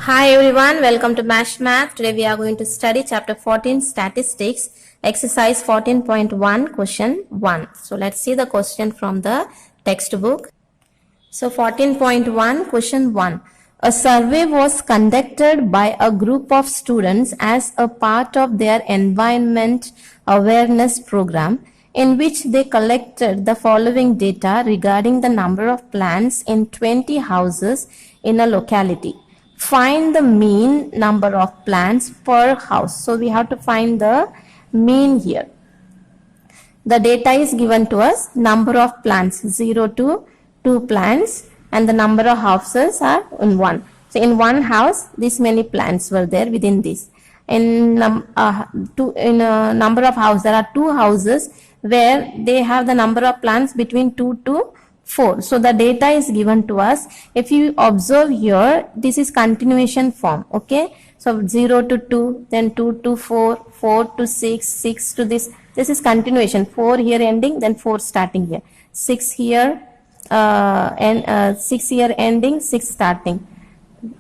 Hi everyone, welcome to Mash Math. Today we are going to study chapter 14 statistics, exercise 14.1, question 1. So let's see the question from the textbook. So 14.1, question 1. A survey was conducted by a group of students as a part of their environment awareness program, in which they collected the following data regarding the number of plants in 20 houses in a locality. Find the mean number of plants per house. So we have to find the mean here. The data is given to us, number of plants 0 to 2 plants, and the number of houses are in 1. So in one house this many plants were there within this. In number of houses, there are 2 houses where they have the number of plants between 2 to 4. So the data is given to us. If you observe here, this is continuation form. Okay, so 0 to 2, then 2 to 4, 4 to 6, 6 to this. This is continuation. 4 here ending, then 4 starting here. 6 here and 6 here ending, 6 starting.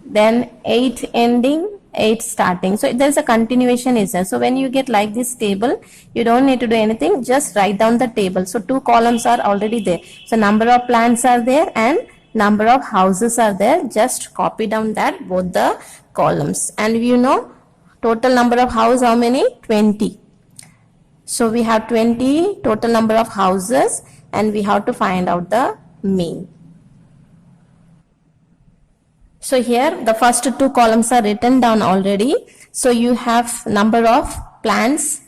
Then 8 ending, 8 starting. So there's a continuation is there. So when you get like this table, you don't need to do anything, just write down the table. So 2 columns are already there. So number of plants are there and number of houses are there. Just copy down that both the columns. And you know total number of house how many? 20. So we have 20 total number of houses and we have to find out the mean. So here the first 2 columns are written down already. So you have number of plants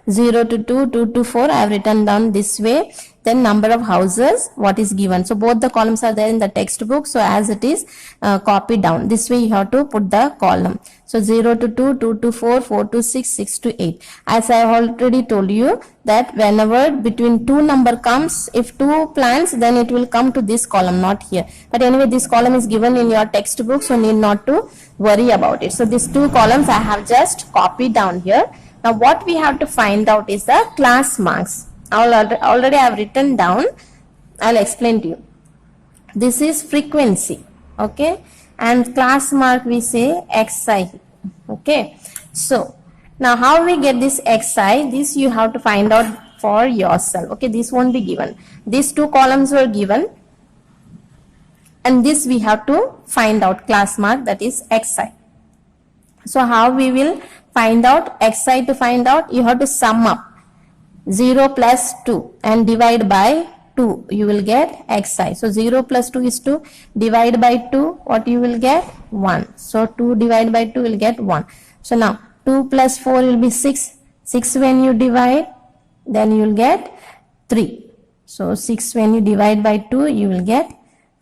0 to 2, 2 to 4 I have written down this way. Then number of houses what is given. So both the columns are there in the textbook. So as it is copied down. This way you have to put the column. So 0 to 2, 2 to 4, 4 to 6, 6 to 8. As I have already told you that whenever between 2 number comes, if 2 plants, then it will come to this column, not here. But anyway, this column is given in your textbook, so need not to worry about it. So these 2 columns I have just copied down here. Now what we have to find out is the class marks. Already I have written down. I'll explain to you. This is frequency, okay, and class mark we say xi, okay. So now how we get this xi? This you have to find out for yourself, okay. This won't be given. These 2 columns were given and this we have to find out class mark, that is xi. So how we will find out xi? To find out, you have to sum up 0 plus 2 and divide by 2, you will get xi. So 0 plus 2 is 2, divide by 2, what you will get? 1. So 2 divided by 2 will get 1. So now 2 plus 4 will be 6. 6 when you divide, then you will get 3. So 6 when you divide by 2, you will get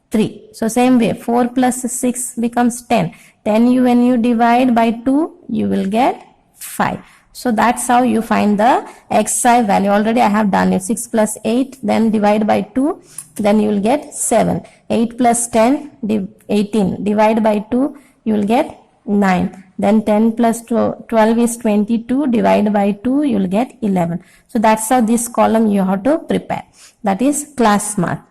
3. So same way 4 plus 6 becomes 10. 10 when you divide by 2, you will get 5. So that's how you find the xi value. Already I have done it. 6 plus 8, then divide by 2, then you will get 7. 8 plus 10, 18. Divide by 2, you will get 9. Then 10 plus 12 is 22. Divide by 2, you will get 11. So that's how this column you have to prepare. That is class mark.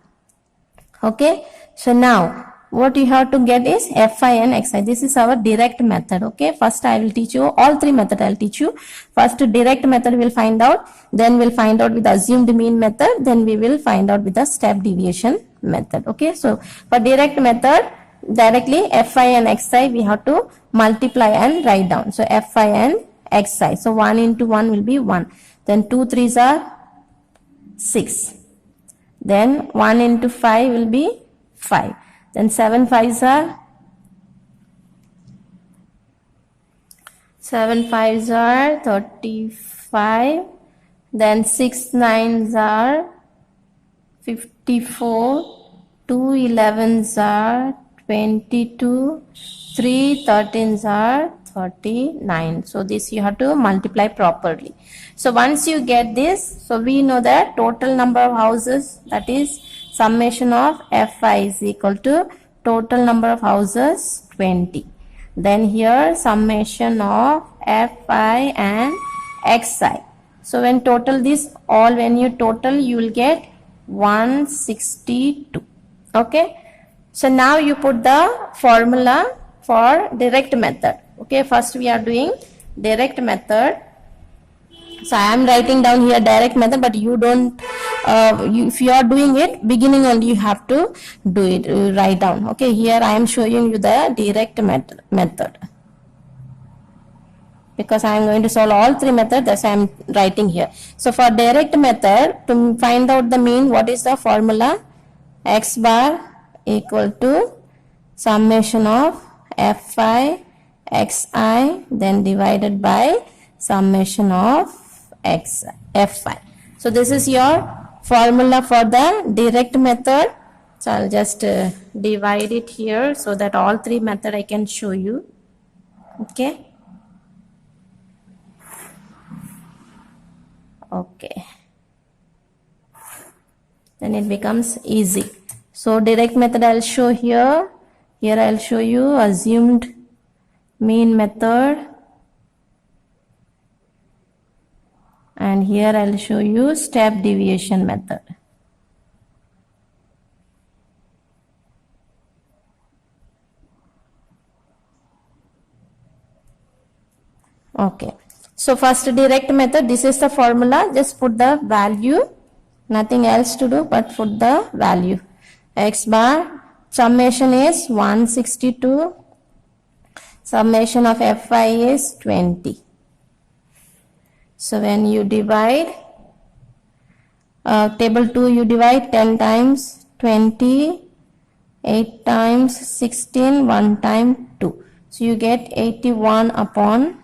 Okay. So now what you have to get is fi and xi. This is our direct method, okay. First I will teach you all 3 methods. I will teach you. First direct method we will find out, then we will find out with assumed mean method, then we will find out with the step deviation method, okay. So for direct method, directly fi and xi we have to multiply and write down. So fi and xi. So 1 into 1 will be 1. Then 2 3s are 6. Then 1 into 5 will be 5. Then 7 5s are 35. Then 6 9s are 54. 2 11s are 22. 3 13s are 39. So this you have to multiply properly. So once you get this, so we know that total number of houses, that is summation of fi is equal to total number of houses 20. Then here summation of fi and xi. So when total this all, when you total, you will get 162. Okay. So now you put the formula for direct method. Okay, first we are doing direct method. So I am writing down here direct method, but you don't, if you are doing it, beginning only you have to do it, write down. Okay, here I am showing you the direct method. Because I am going to solve all three methods, that's why I am writing here. So for direct method, to find out the mean, what is the formula? X bar equal to summation of fi xi then divided by summation of fi. So this is your formula for the direct method. So I'll just divide it here so that all three methods I can show you. Okay. Okay, then it becomes easy. So direct method I'll show here. Here I'll show you assumed mean method, and here I'll show you step deviation method. Okay, so first direct method, this is the formula. Just put the value, nothing else to do but put the value. X bar summation is 162, summation of fi is 20. So when you divide table 2, you divide 10 times 20, 8 times 16, 1 time 2. So you get 81 upon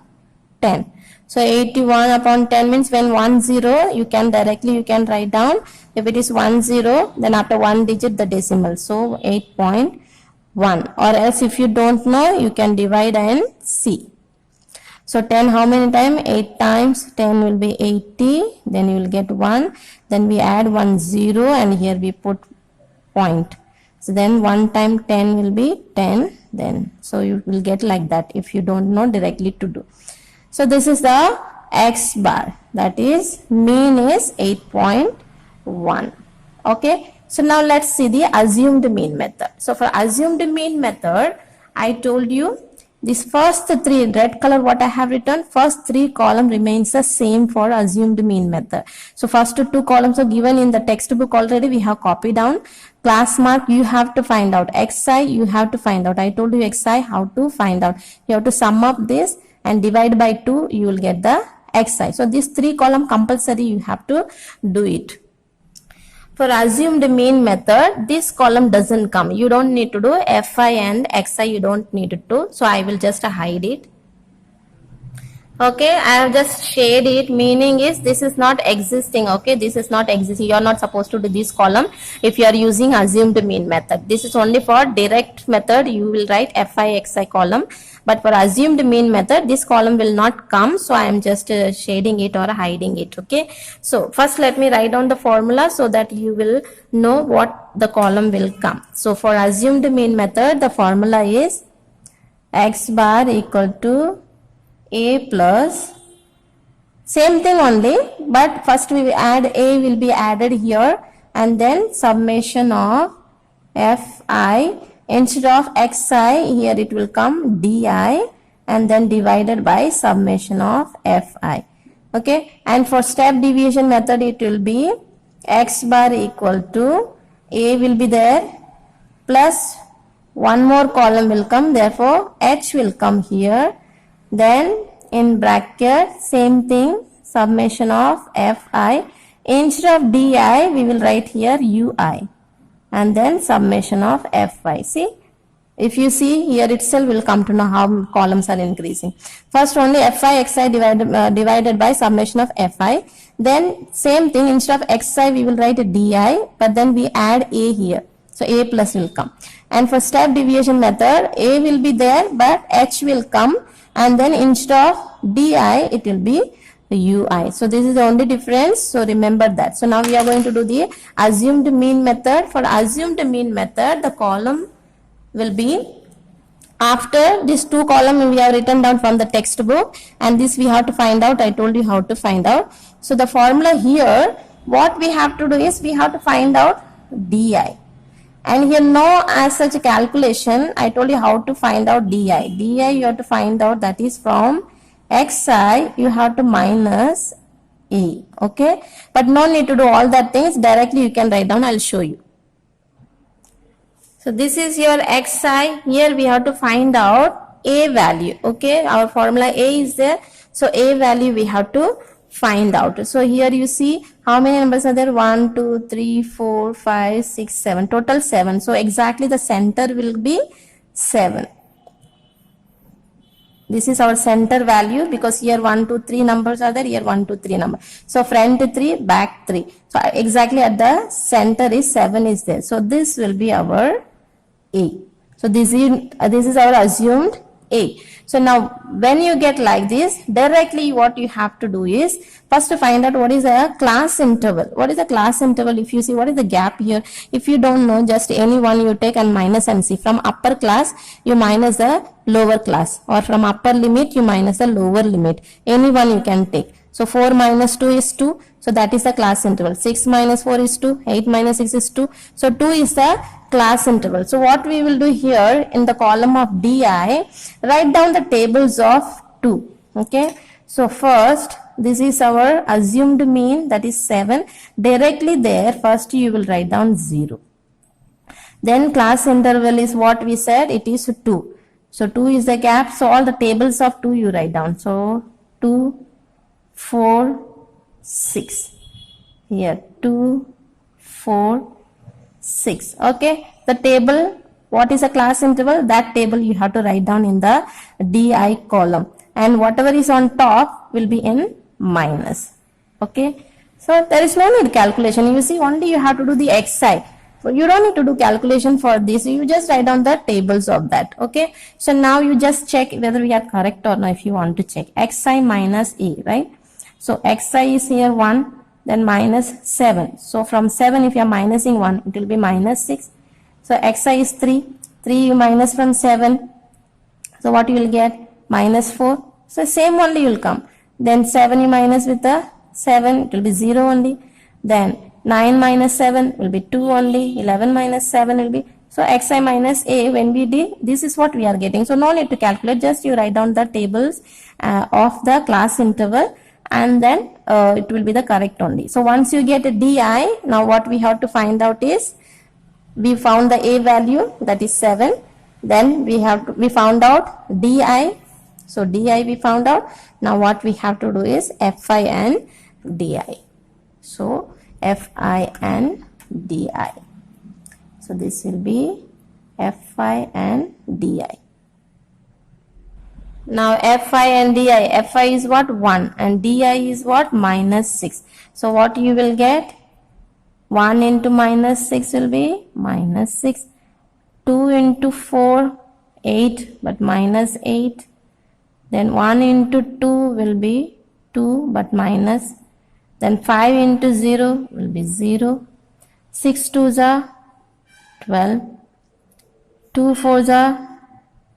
10. So 81 upon 10 means when 1 0, you can write down. If it is 1 0, then after one digit the decimal. So 8.1, or else if you don't know, you can divide and see. So 10 how many times? 8 times 10 will be 80, then you will get 1, then we add 1 0 and here we put point. So then 1 times 10 will be 10 then. So you will get like that if you don't know directly to do. So this is the X bar, that is mean is 8.1. Okay, so now let's see the assumed mean method. So for assumed mean method, I told you this first three, red color what I have written, first three column remains the same for assumed mean method. So first two columns are given in the textbook already, we have copied down. Class mark you have to find out, xi you have to find out. I told you xi how to find out. You have to sum up this and divide by 2, you will get the xi. So this three column compulsory you have to do it. For assumed mean method, this column doesn't come. You don't need to do fi and xi, you don't need it to. So I will just hide it. Okay, I have just shared it, meaning is this is not existing. Okay, this is not existing. You are not supposed to do this column if you are using assumed mean method. This is only for direct method, you will write fi xi column. But for assumed mean method, this column will not come. So I am just shading it or hiding it. Okay, so first let me write down the formula so that you will know what the column will come. So for assumed mean method, the formula is x bar equal to a plus, same thing only, but first we will add a will be added here, and then summation of fi, instead of xi here it will come di, and then divided by summation of fi. Okay, and for step deviation method it will be x bar equal to a will be there plus one more column will come, therefore h will come here. Then in bracket same thing, summation of fi, instead of di we will write here ui, and then summation of fi. See, if you see here itself will come to know how columns are increasing. First only fi xi divided by summation of fi, then same thing, instead of xi we will write di, but then we add a here, so a plus will come. And for step deviation method, a will be there but h will come, and then instead of di it will be ui. So this is the only difference, so remember that. So now we are going to do the assumed mean method. For assumed mean method, the column will be after this two column we have written down from the textbook, and this we have to find out. I told you how to find out. So the formula here, what we have to do is we have to find out di. And here no as such a calculation. I told you how to find out di. Di you have to find out, that is from xi you have to minus a. Okay, but no need to do all that things. Directly you can write down. I'll show you. So this is your xi. Here we have to find out a value. Okay, our formula a is there. So a value we have to find out. So here you see how many numbers are there? 1, 2, 3, 4, 5, 6, 7. Total 7. So exactly the center will be 7. This is our center value, because here 1, 2, 3 numbers are there. Here 1, 2, 3 number. So front 3, back 3. So exactly at the center is 7 is there. So this will be our a. So this is our assumed a. So now when you get like this, directly what you have to do is first to find out what is a class interval. What is a class interval? If you see what is the gap here, if you don't know, just any one you take and minus and see. From upper class you minus the lower class, or from upper limit you minus the lower limit. Any one you can take. So 4 minus 2 is 2. So that is the class interval. 6 minus 4 is 2. 8 minus 6 is 2. So 2 is the class interval. So what we will do here in the column of di, write down the tables of 2. Okay. So first this is our assumed mean, that is 7. Directly there first you will write down 0. Then class interval is what we said, it is 2. So 2 is the gap. So all the tables of 2 you write down. So 2, 4, 6. Here 2, 4, 6. Okay. The table, what is a class interval? That table you have to write down in the di column. And whatever is on top will be in minus. Okay. So there is no need calculation. You see, only you have to do the xi. So you don't need to do calculation for this. You just write down the tables of that. Okay. So now you just check whether we are correct or not if you want to check. Xi minus a, right? So xi is here 1, then minus 7. So from 7 if you are minusing 1, it will be minus 6. So xi is 3. 3 you minus from 7. So what you will get? Minus 4. So same only will come. Then 7 you minus with the 7, it will be 0 only. Then 9 minus 7 will be 2 only. 11 minus 7 will be. So xi minus a, when we did, this is what we are getting. So no need to calculate. Just you write down the tables of the class interval, and then it will be the correct only. So once you get a di, now what we have to find out is, we found the a value, that is 7. Then we found out di. So di we found out. Now what we have to do is fi and di. So fi and di. So this will be fi and di. Now fi and di, fi is what? 1, and di is what? Minus 6. So what you will get? 1 into minus 6 will be minus 6. 2 into 4, 8, but minus 8. Then 1 into 2 will be 2, but minus. Then 5 into 0 will be 0. 6 2s are 12. 2 4s are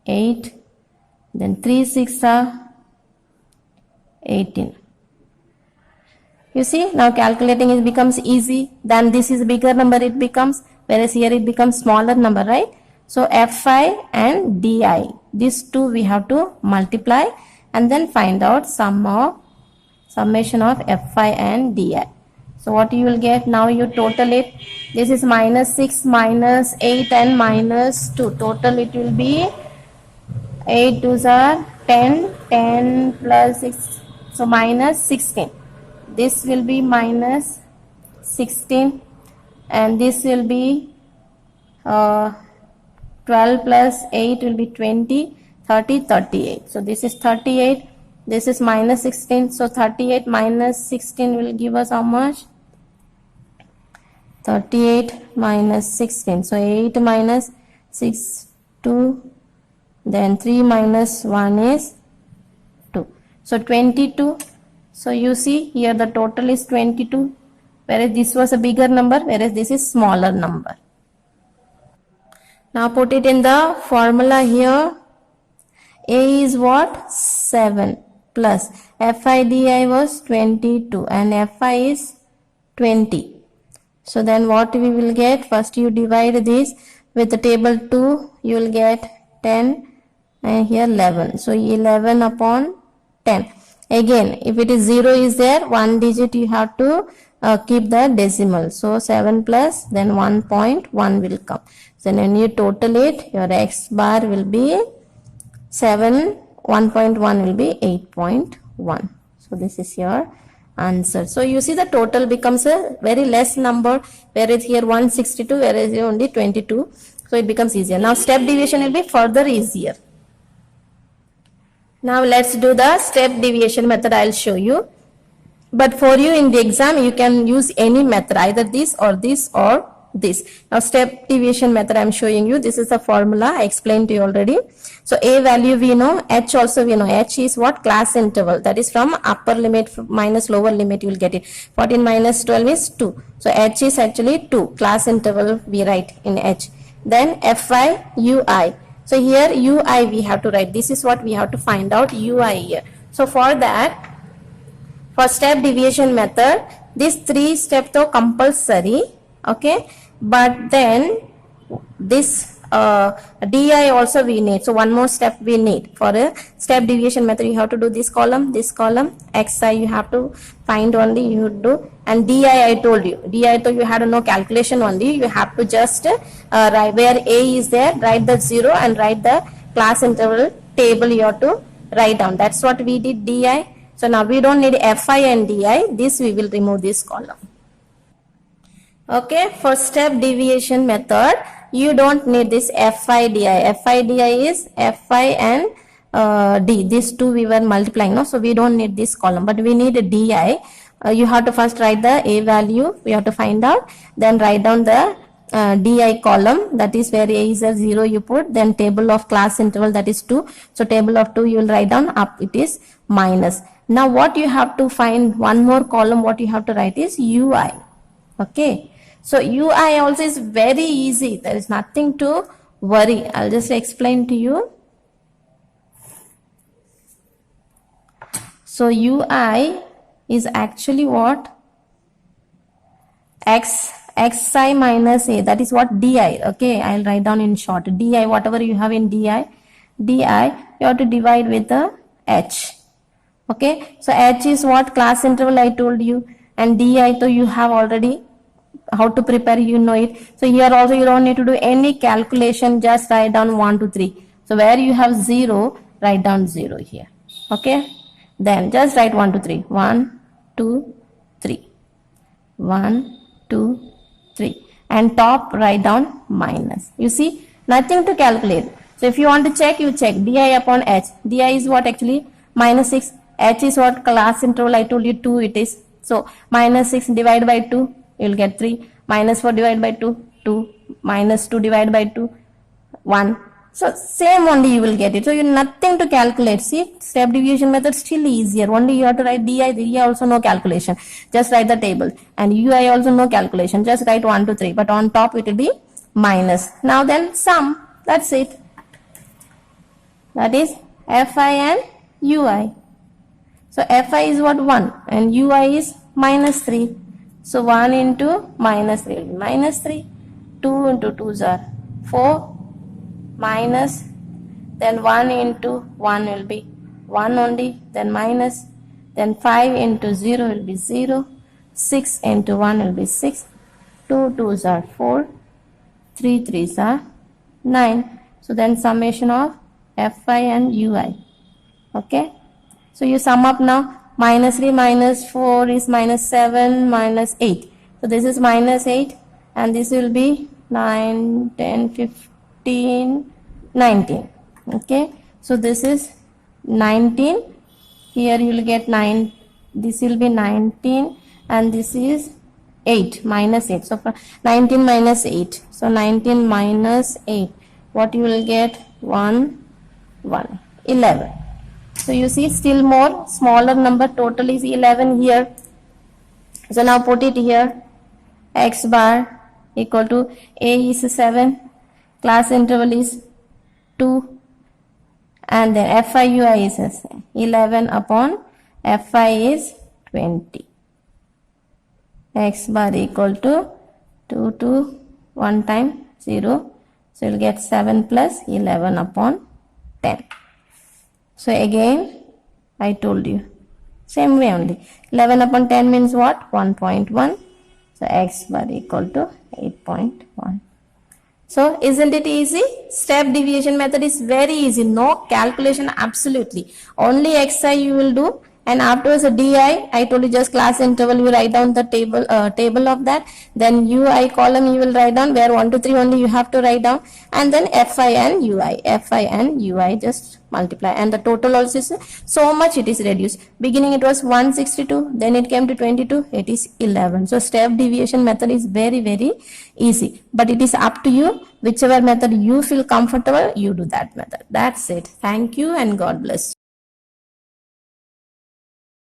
8. Then 3 6 are 18. You see, now calculating it becomes easy. Then this is bigger number it becomes, whereas here it becomes smaller number, right? So fi and di, these two we have to multiply and then find out summation of fi and di. So what you will get? Now you total it. This is minus 6, minus 8 and minus 2. Total it will be 8 2s are 10, 10 plus 6, so minus 16. This will be minus 16, and this will be 12 plus 8 will be 20, 30, 38. So this is 38, this is minus 16. So 38 minus 16 will give us how much? 38 minus 16. So 8 minus 6, 2. Then 3 minus 1 is 2. So 22. So you see here the total is 22, whereas this was a bigger number, whereas this is smaller number. Now put it in the formula here. A is what? 7 plus fi di was 22 and fi is 20. So then what we will get, first you divide this with the table 2, you will get 10 and here 11. So 11 upon 10. Again, if it is 0 is there, one digit you have to keep the decimal. So 7 plus then 1.1 will come. So when you total it, your x bar will be 7, 1.1 will be 8.1. So this is your answer. So you see the total becomes a very less number, whereas here 162, whereas here only 22. So it becomes easier. Now step deviation will be further easier. Now let's do the step deviation method. I'll show you. But for you in the exam, you can use any method, either this or this or this. Now step deviation method I'm showing you. This is the formula I explained to you already. So a value we know, h also we know. H is what? Class interval. That is from upper limit minus lower limit you will get it. 14 minus 12 is 2. So h is actually 2. Class interval we write in h. Then fi, ui. So here ui we have to write. This is what we have to find out, ui here. So for that, for step deviation method, these 3 steps are compulsory, okay, but then this di also we need. So one more step we need. For a step deviation method, you have to do this column, xi you have to find only, you do, and di I told you. Di so you had no calculation only, you have to just write where a is there, write the 0 and write the class interval table you have to write down. That's what we did, di. So now we don't need fi and di, this we will remove this column. Okay, for step deviation method, you don't need this fi di. Fi di is fi and d. These two we were multiplying, no? So we don't need this column, but we need a di. You have to first write the a value, we have to find out, then write down the di column, that is where a is a 0 you put, then table of class interval, that is 2. So table of 2 you will write down, up it is minus. Now what you have to find, one more column, what you have to write is ui. Okay, so ui also is very easy, there is nothing to worry. I'll just explain to you. So ui is actually what? xi minus a, that is what di. Okay, I'll write down in short. Di, whatever you have in di, you have to divide with the h. Okay, so h is what? Class interval I told you, and di, so you have already how to prepare, you know it. So here also you don't need to do any calculation, just write down 1 2 3. So where you have 0, write down 0 here. Okay, then just write 1 2 3, 1 2 3, 1 2 3, and top write down minus. You see, nothing to calculate. So if you want to check, you check di upon h. Di is what actually? Minus 6. H is what? Class interval I told you 2 it is. So minus 6 divided by 2, you will get 3. Minus 4 divided by 2, 2. Minus 2 divided by 2, 1. So same only you will get it. So you nothing to calculate. See, step deviation method still easier. Only you have to write di also no calculation. Just write the table. And ui also no calculation. Just write 1 2 3. But on top it will be minus. Now then sum. That's it. That is fi and ui. So fi is what? 1 and ui is minus 3. So 1 into minus 3 will be minus 3. 2 into 2s are 4. Minus, then 1 into 1 will be 1 only, then minus, then 5 into 0 will be 0, 6 into 1 will be 6, 2 2s are 4, 3 3s are 9. So then summation of fi and ui. Okay, so you sum up now. Minus 3 minus 4 is minus 7 minus 8. So this is minus 8 and this will be 9, 10, 15, 19. Okay, so this is 19. Here you will get 9. This will be 19 and this is 8 minus 8. So 19 minus 8. So 19 minus 8. What you will get? 1, 1, 11. So you see still more smaller number, total is 11 here. So now put it here. X bar equal to a is 7, class interval is 2, and then fi ui is 11 upon fi is 20. X bar equal to 2 to 1 time 0. So you'll get 7 plus 11 upon 10. So again I told you same way only. 11 upon 10 means what? 1.1. So x bar equal to 8.1. So isn't it easy? Step deviation method is very easy. No calculation absolutely. Only xi you will do, and afterwards di, I told you just class interval you write down the table of that. Then ui column you will write down where 1 to 3 only you have to write down, and then fi and ui just multiply, and the total also is so much it is reduced. Beginning it was 162, then it came to 22, it is 11. So step deviation method is very easy, but it is up to you. Whichever method you feel comfortable, you do that method. That's it. Thank you and God bless you.